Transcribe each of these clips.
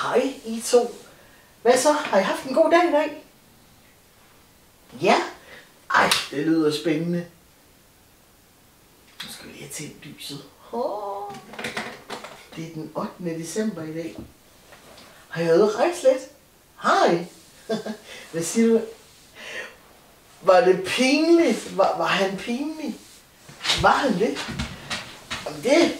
Hej I to. Hvad så? Har I haft en god dag i dag? Ja? Ej, det lyder spændende. Nu skal vi lige have tændt lyset. Det er den 8. december i dag. Har I været ude at rejse lidt? Hej. Hvad siger du? Var det pinligt? Var han pinlig? Var han det?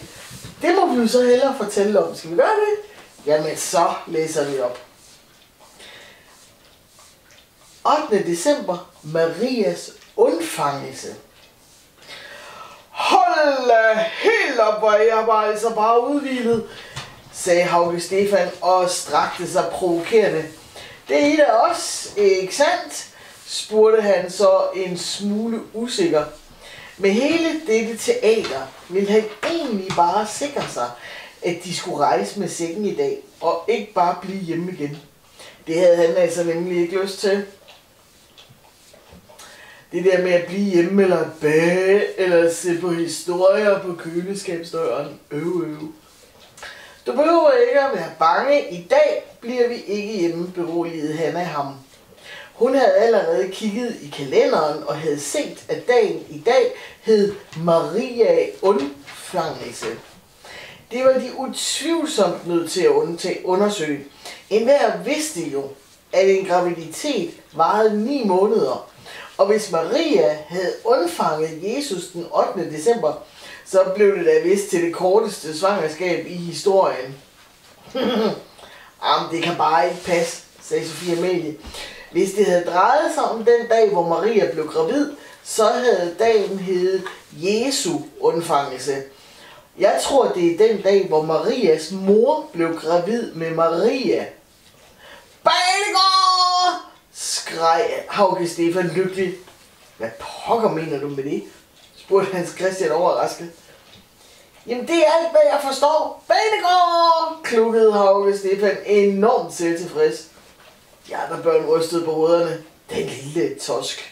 Det må vi jo så hellere fortælle om. Skal vi gøre det? Jamen så læser vi op. 8. december. Marias undfangelse. Hold da helt op, hvor jeg var altså bare udhvilet, sagde Hauke Stefan og strakte sig provokerende. Det er I da også, ikke sandt? Spurgte han så en smule usikker. Med hele dette teater ville han egentlig bare sikre sig, at de skulle rejse med sækken i dag, og ikke bare blive hjemme igen. Det havde han altså nemlig ikke lyst til. Det der med at blive hjemme, eller bage, eller se på historier på køleskabsdøren. Du behøver ikke at være bange. I dag bliver vi ikke hjemme, beroligede Hanna ham. Hun havde allerede kigget i kalenderen og havde set, at dagen i dag hed Maria undfangelse. Det var de utvivlsomt nødt til at undersøge. Enhver vidste jo, at en graviditet varede 9 måneder. Og hvis Maria havde undfanget Jesus den 8. december, så blev det da vist til det korteste svangerskab i historien. Jamen, det kan bare ikke passe, sagde Sofie Amalie. Hvis det havde drejet sig om den dag, hvor Maria blev gravid, så havde dagen heddet Jesu undfangelse. Jeg tror, det er den dag, hvor Marias mor blev gravid med Maria. Banegård! Skreg Hauke Stefan lykkelig. Hvad pokker mener du med det? Spurgte Hans Christian overrasket. Jamen det er alt, hvad jeg forstår. Banegård! Klukkede Hauke Stefan enormt selvtilfreds. De andre børn rystede på hovederne. Den lille tosk.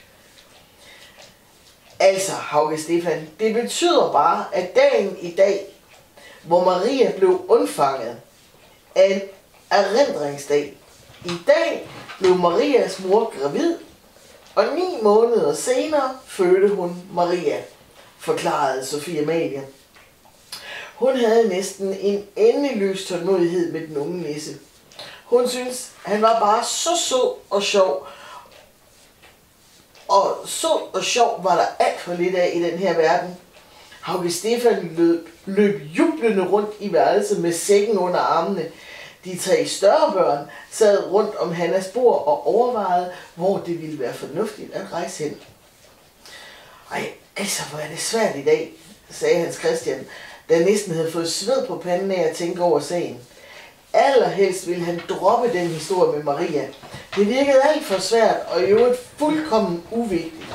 Altså, Hauke Stefan, det betyder bare, at dagen i dag, hvor Maria blev undfanget, er en erindringsdag. I dag blev Marias mor gravid, og 9 måneder senere fødte hun Maria, forklarede Sofie Amalie. Hun havde næsten en endeløs tålmodighed med den unge nisse. Hun syntes, han var bare så sød og sjov. Og sød og sjov var der alt for lidt af i den her verden. Hauke Stefan løb jublende rundt i værelset med sækken under armene. De 3 større børn sad rundt om Hannas bord og overvejede, hvor det ville være fornuftigt at rejse hen. Ej, altså hvor er det svært i dag, sagde Hans Christian, der næsten havde fået sved på panden af at tænke over sagen. Allerhelst ville han droppe den historie med Maria. Det virkede alt for svært og i øvrigt fuldkommen uvigtigt.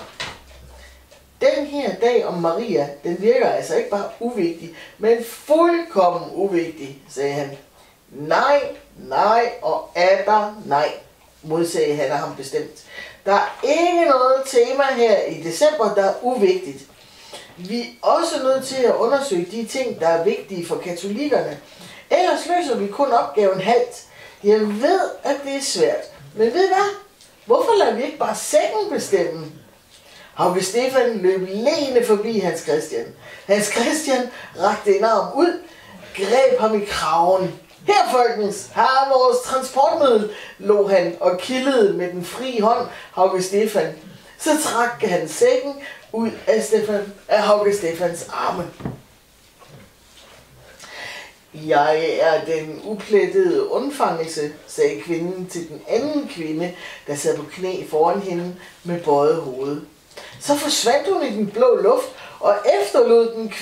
Den her dag om Maria, den virker altså ikke bare uvigtig, men fuldkommen uvigtig, sagde han. Nej og atter nej, modsagde han af ham bestemt. Der er ikke noget tema her i december, der er uvigtigt. Vi er også nødt til at undersøge de ting, der er vigtige for katolikkerne. Ellers løser vi kun opgaven halvt. Jeg ved, at det er svært. Men ved hvad? Hvorfor lader vi ikke bare sækken bestemme? Hauke Stefan løb leende forbi Hans Christian. Hans Christian rakte en arm ud, greb ham i kraven. Her folkens, her er vores transportmiddel, lå han og kildede med den frie hånd Hauke Stefan. Så trak han sækken ud af Hauke Stefans arme. Jeg er den uplettede undfangelse, sagde kvinden til den anden kvinde, der sad på knæ foran hende med bøjet hoved. Så forsvandt hun i den blå luft og efterlod den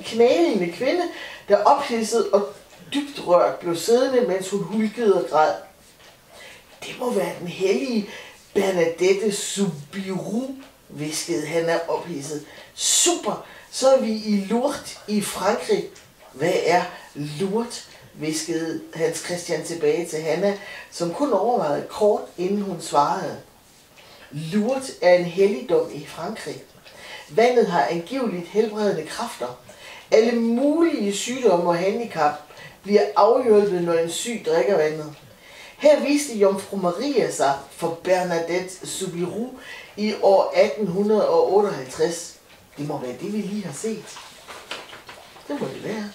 knælende kvinde, der ophidset og dybt rørt blev siddende, mens hun hulkede og græd. Det må være den hellige Bernadette Soubirous, hviskede Hanna ophidset. Super, så er vi i Lourdes i Frankrig. Hvad er Lourdes? Hviskede Hans Christian tilbage til Hanna, som kun overvejede kort, inden hun svarede. Lourdes er en helligdom i Frankrig. Vandet har angiveligt helbredende kræfter. Alle mulige sygdomme og handicap bliver afhjulpet, når en syg drikker vandet. Her viste Jomfru Maria sig for Bernadette Soubirous i år 1858. Det må være det, vi lige har set. Det må det være.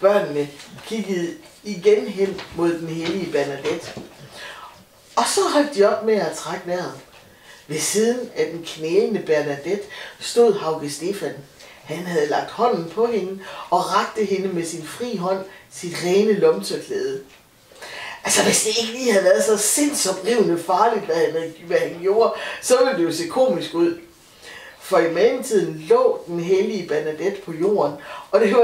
Børnene kiggede igen hen mod den hellige Bernadette. Og så holdt de op med at trække vejret. Ved siden af den knælende Bernadette stod Hauge Stefan. Han havde lagt hånden på hende og rakte hende med sin fri hånd sit rene lommetørklæde. Altså, hvis det ikke lige havde været så sindsoprivende farligt, hvad han gjorde, så ville det jo se komisk ud. For i mellemtiden lå den hellige Bernadette på jorden, og det var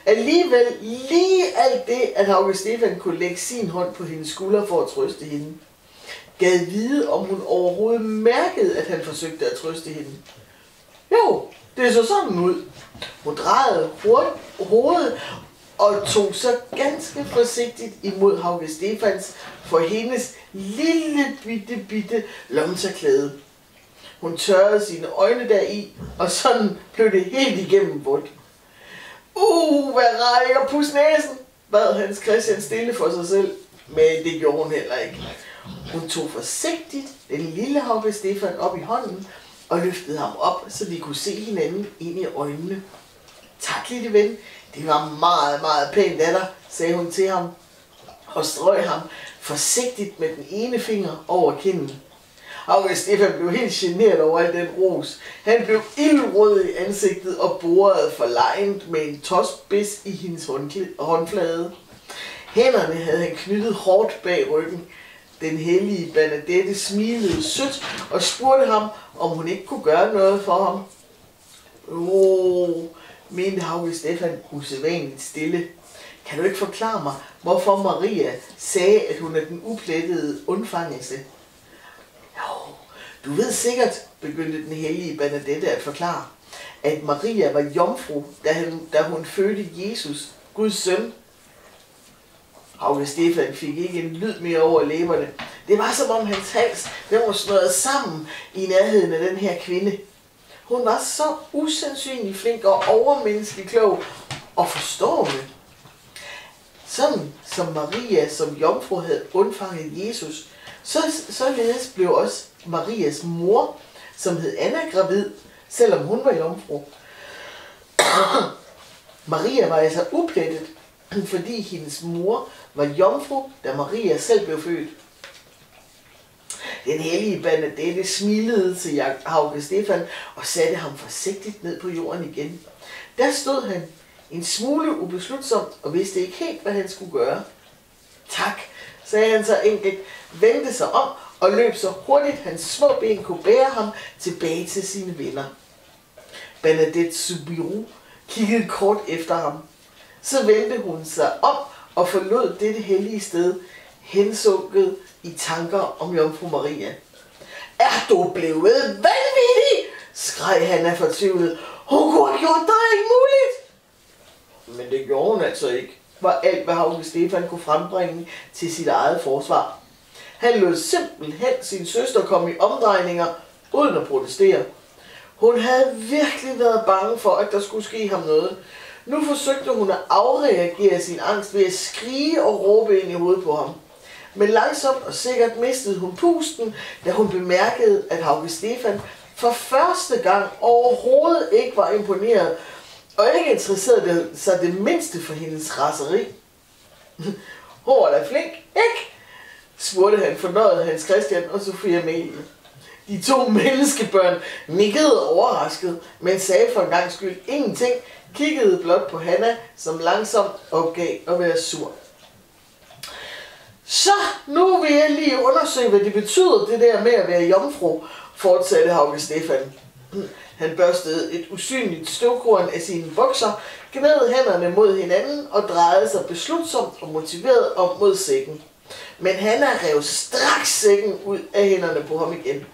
alligevel lige alt det, at Hauge Stefan kunne lægge sin hånd på hendes skulder for at trøste hende. Gad vide, om hun overhovedet mærkede, at han forsøgte at trøste hende. Jo, det så sådan ud. Hun drejede hovedet og tog så ganske forsigtigt imod Hauge Stefans for hendes lille bitte lommetørklæde. Hun tørrede sine øjne deri, og sådan blev det helt igennem vådt. Hvad rækker pus næsen, bad Hans Christian stille for sig selv, men det gjorde hun heller ikke. Hun tog forsigtigt den lille Hauge Stefan op i hånden og løftede ham op, så de kunne se hinanden ind i øjnene. Tak, lille ven. Det var meget, meget pænt af dig, sagde hun til ham, og strøg ham forsigtigt med den ene finger over kinden. Hauge Stefan blev helt generet over al den ros. Han blev ildrød i ansigtet og borede forlegent med en tosspids i hendes håndflade. Hænderne havde han knyttet hårdt bag ryggen. Den hellige Bernadette smilede sødt og spurgte ham, om hun ikke kunne gøre noget for ham. Mente Hauge Stefan usædvanligt stille. Kan du ikke forklare mig, hvorfor Maria sagde, at hun er den uplettede undfangelse? Jo, du ved sikkert, begyndte den hellige Bernadette at forklare, at Maria var jomfru, da hun fødte Jesus, Guds søn. Hauge Stefan fik ikke en lyd mere over læberne. Det var som om hans hals var snøret sammen i nærheden af den her kvinde. Hun var så usandsynlig flink og overmenneskelig klog og forstående. Sådan som Maria som jomfru havde undfanget Jesus, således blev også Marias mor, som hed Anna, gravid, selvom hun var jomfru. Maria var altså uplettet, fordi hendes mor var jomfru, da Maria selv blev født. Den hellige Bernadette smilede til Hauge Stefan og satte ham forsigtigt ned på jorden igen. Der stod han, en smule ubeslutsomt, og vidste ikke helt, hvad han skulle gøre. Tak, sagde han så enkelt, vendte sig om og løb så hurtigt, hans små ben kunne bære ham tilbage til sine venner. Bernadette Soubirous kiggede kort efter ham. Så vendte hun sig om og forlod dette hellige sted, hensunket i tanker om Jomfru Maria. Er du blevet vanvittig? Skreg han af fortvivlet. Hun kunne have gjort dig ikke muligt. Men det gjorde hun altså ikke, var alt, hvad Hauge Stefan kunne frembringe til sit eget forsvar. Han lod simpelthen sin søster komme i omdrejninger, uden at protestere. Hun havde virkelig været bange for, at der skulle ske ham noget. Nu forsøgte hun at afreagere sin angst ved at skrige og råbe ind i hovedet på ham. Men langsomt og sikkert mistede hun pusten, da hun bemærkede, at Hauge Stefan for første gang overhovedet ikke var imponeret, og ikke interesserede sig det mindste for hendes raseri. Hun var da flink, ikke? Spurgte han fornøjet Hans Christian og Sofia Amalie. De to menneskebørn nikkede overrasket, men sagde for en gang skyld ingenting, kiggede blot på Hanna, som langsomt opgav at være sur. Så nu vil jeg lige undersøge, hvad det betyder, det der med at være jomfru, fortsatte Hauge Stefan. Han børstede et usynligt støvkorn af sine bukser, gned hænderne mod hinanden og drejede sig beslutsomt og motiveret om mod sækken. Men Hanna rev straks sækken ud af hænderne på ham igen.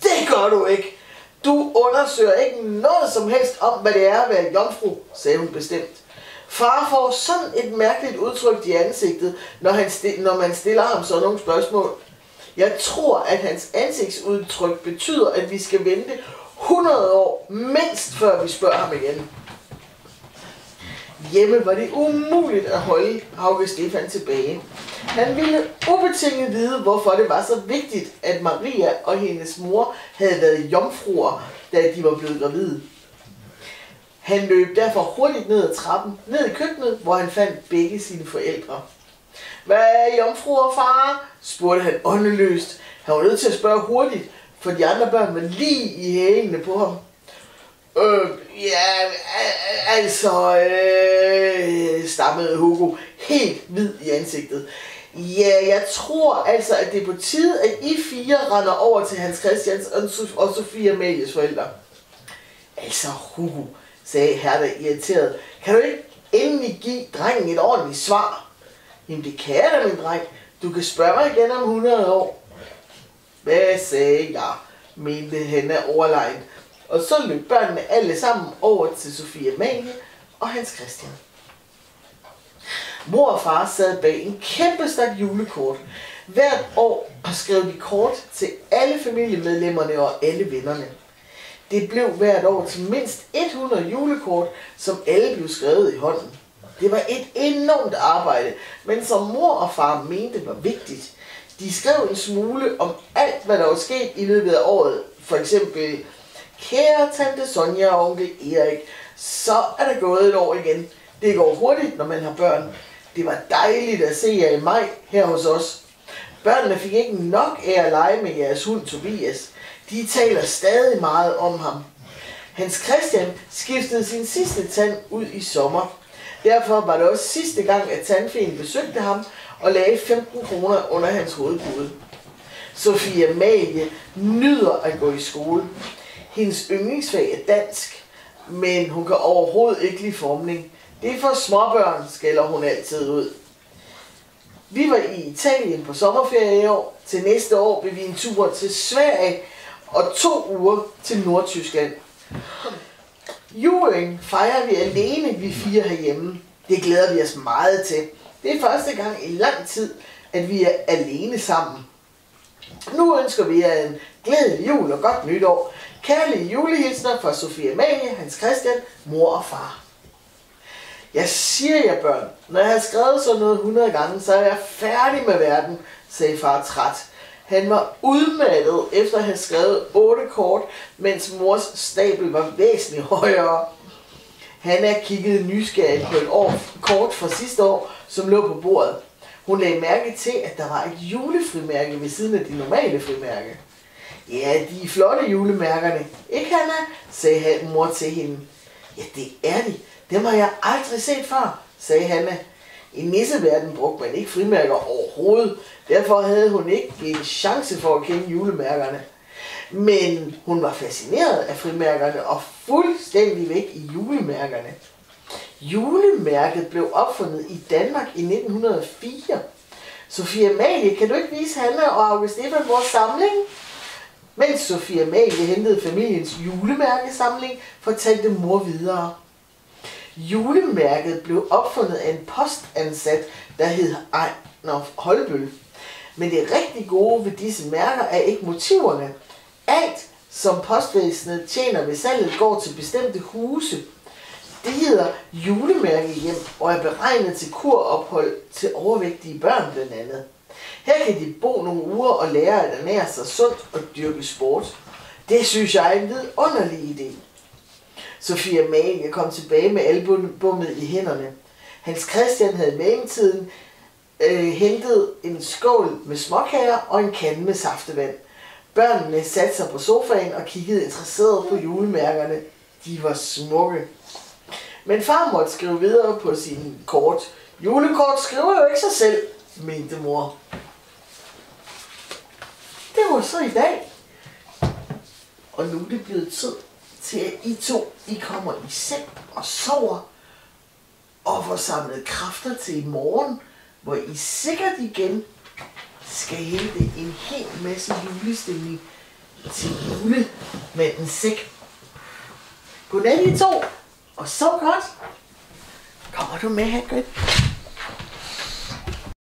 Det gør du ikke! Du undersøger ikke noget som helst om, hvad det er at være jomfru, sagde hun bestemt. Far får sådan et mærkeligt udtryk i ansigtet, når man stiller ham sådan nogle spørgsmål. Jeg tror, at hans ansigtsudtryk betyder, at vi skal vente 100 år mindst, før vi spørger ham igen. Hjemme var det umuligt at holde Hauge Stefan tilbage. Han ville ubetinget vide, hvorfor det var så vigtigt, at Maria og hendes mor havde været jomfruer, da de var blevet gravide. Han løb derfor hurtigt ned ad trappen, ned i køkkenet, hvor han fandt begge sine forældre. Hvad er jomfruer, far? Spurgte han åndeløst. Han var nødt til at spørge hurtigt, for de andre børn var lige i hælene på ham. Stammede Hugo, helt hvid i ansigtet. Ja, jeg tror altså, at det er på tide, at I fire render over til Hans Christians og Sofie Amalies forældre. Altså, Hugo, sagde Hertha irriteret, kan du ikke endelig give drengen et ordentligt svar? Jamen det kan jeg da, min dreng. Du kan spørge mig igen om 100 år. Hvad sagde jeg? Mente Hanna overlegen. Og så løb børnene alle sammen over til Sofie Amalie og Hans Christian. Mor og far sad bag en kæmpe stak julekort. Hvert år skrev de kort til alle familiemedlemmerne og alle vennerne. Det blev hvert år til mindst 100 julekort, som alle blev skrevet i hånden. Det var et enormt arbejde, men som mor og far mente var vigtigt. De skrev en smule om alt, hvad der var sket i løbet af året. For eksempel, kære tante Sonja og onkel Erik, så er der gået et år igen. Det går hurtigt, når man har børn. Det var dejligt at se jer i maj her hos os. Børnene fik ikke nok af at lege med jeres hund Tobias. De taler stadig meget om ham. Hans Christian skiftede sin sidste tand ud i sommer. Derfor var det også sidste gang, at tandfeen besøgte ham og lagde 15 kroner under hans hovedpude. Sofie Amalie nyder at gå i skole. Hendes yndlingsfag er dansk, men hun kan overhovedet ikke lide formning. Det er for småbørn, skælder hun altid ud. Vi var i Italien på sommerferie i år. Til næste år vil vi en tur til Sverige og 2 uger til Nordtyskland. Julen fejrer vi alene, vi 4 herhjemme. Det glæder vi os meget til. Det er første gang i lang tid, at vi er alene sammen. Nu ønsker vi jer en glædelig jul og godt nytår. Kærlige julehilsner fra Sofie Amalie, Hans Christian, mor og far. Jeg siger jer børn, når jeg har skrevet sådan noget 100 gange, så er jeg færdig med verden, sagde far træt. Han var udmattet efter at have skrevet 8 kort, mens mors stabel var væsentligt højere. Hanna kiggede nysgerrigt på et kort fra sidste år, som lå på bordet. Hun lagde mærke til, at der var et julefrimærke ved siden af de normale frimærke. Ja, de er flotte julemærkerne. Ikke, Hanna? Sagde mor til hende. Ja, det er de. Dem har jeg aldrig set før, sagde Hanna. I nisseverden brugte man ikke frimærker overhovedet. Derfor havde hun ikke en chance for at kende julemærkerne. Men hun var fascineret af frimærkerne og fuldstændig væk i julemærkerne. Julemærket blev opfundet i Danmark i 1904. Sofie Amalie, kan du ikke vise Hanna og Hauge Stefan vores samling? Mens Sofie Amalie hentede familiens julemærkesamling, fortalte mor videre. Julemærket blev opfundet af en postansat, der hed Ejner Holbøl. Men det rigtig gode ved disse mærker er ikke motiverne. Alt, som postvæsenet tjener ved salget, går til bestemte huse. Det hedder julemærkehjem og er beregnet til kurophold til overvægtige børn blandt andet. Her kan de bo nogle uger og lære at ernære sig sundt og dyrke sport. Det synes jeg er en vidunderlig idé. Sofie Amalie kom tilbage med albummet i hænderne. Hans Christian havde i mellemtiden hentet en skål med småkager og en kande med saftevand. Børnene satte sig på sofaen og kiggede interesseret på julemærkerne. De var smukke. Men far måtte skrive videre på sine kort. Julekort skriver jo ikke sig selv, mente mor. Det var så i dag. Og nu er det blevet tid til, at I to kommer i seng og sover og får samlet kræfter til i morgen, hvor I sikkert igen skal hente en hel masse julestemning til julemandens sæk. Godnat I to, og sov godt. Kommer du med, Hagrid?